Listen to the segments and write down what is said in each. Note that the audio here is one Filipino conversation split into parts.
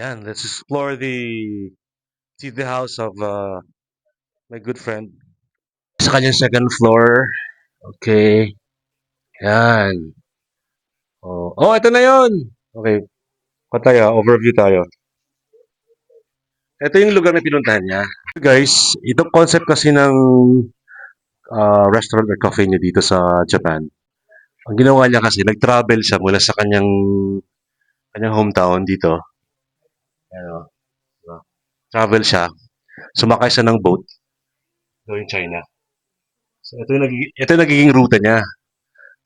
Yan, let's explore the house of my good friend. Sa kanyang second floor. Okay. Yan. Oh, ito na yon. Okay, tayo, overview tayo. Ito yung lugar na pinuntahan niya. Guys, itong concept kasi ng restaurant or cafe niya dito sa Japan. Ang ginawa niya kasi, nag-travel siya mula sa kanyang hometown dito. Ano, travel siya. Sumakay siya ng boat going China. So ito yung nagiging ruta niya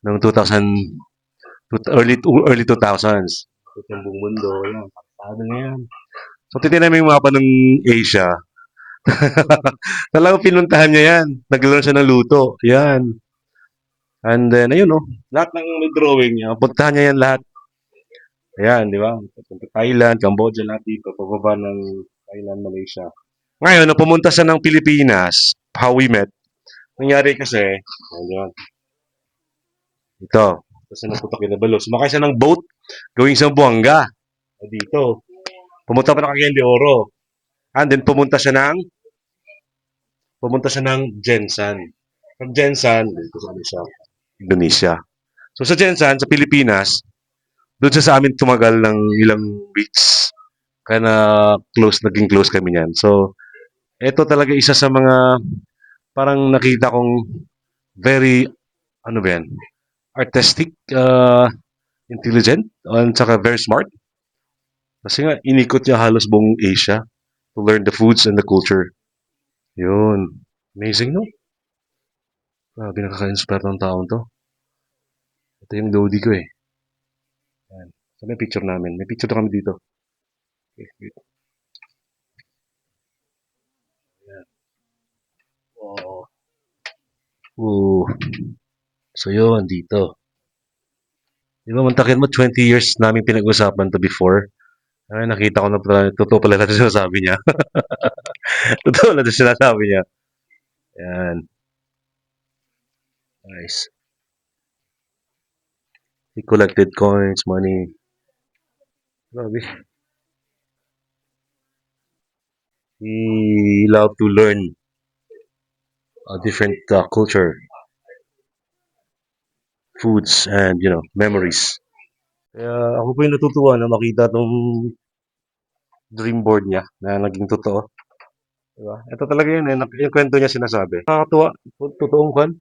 noong 2000, early 2000s. Ito yung buong mundo, yan. Paano na yan? So titignan mo yung mapa ng Asia. Talagang pinuntahan niya yan. Nag-learn siya ng luto. Yan. And then, ayun, oh. Lahat ng may drawing niya, puntahan niya yan lahat. Ayan, di ba? Punta Thailand, Cambodia, lahat dito. Pababa ng Thailand, Malaysia. Ngayon, nung pumunta siya ng Pilipinas, how we met, nangyari kasi, ayan, ito, tapos na nagpunta Kinabalu. Sumakay siya ng boat, going sa Buanga. Dito. Pumunta pa ng Cagayan de Oro. And then, pumunta siya ng Jensan. From Jensan, dito sa Indonesia. So, sa Jensan, sa Pilipinas, doon siya sa amin tumagal ng ilang weeks. Kaya naging close kami niyan. So, ito talaga isa sa mga parang nakita kong very, ano ba yan, artistic, intelligent, at saka very smart. Kasi nga, inikot niya halos buong Asia to learn the foods and the culture. Yun. Amazing, no? Grabe, nakaka-inspire ng taong to. Ito yung Lodi ko eh. Yan. So, may picture namin. May picture na kami dito. Okay, wait. Yan. Oh. Ooh. So, yun, dito. Di ba, mantakin mo, 20 years namin pinag-usapan to before. Ay, nakita ko na pala, totoo pala natin sinasabi niya. Totoo na ito sinasabi niya. Yan. Nice. He collected coins, money. Grabe. He loved to learn a different culture, foods, and, memories. Kaya ako po yung natutuwa na makita tong dream board niya na naging totoo. Diba? Ito talaga yun eh. Yung kwento niya sinasabi. Nakakatuwa. Totoong kwan.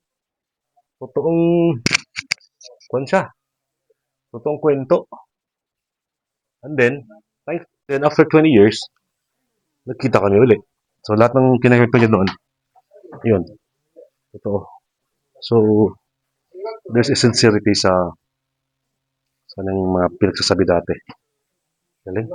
Totoong kwan siya. Totoong kwento. And then after 20 years, nagkita kami ulit. So, lahat ng kinakwento niya noon, yun, totoo. So, there's a sincerity sa ng mga pinagsasabi dati. Galing.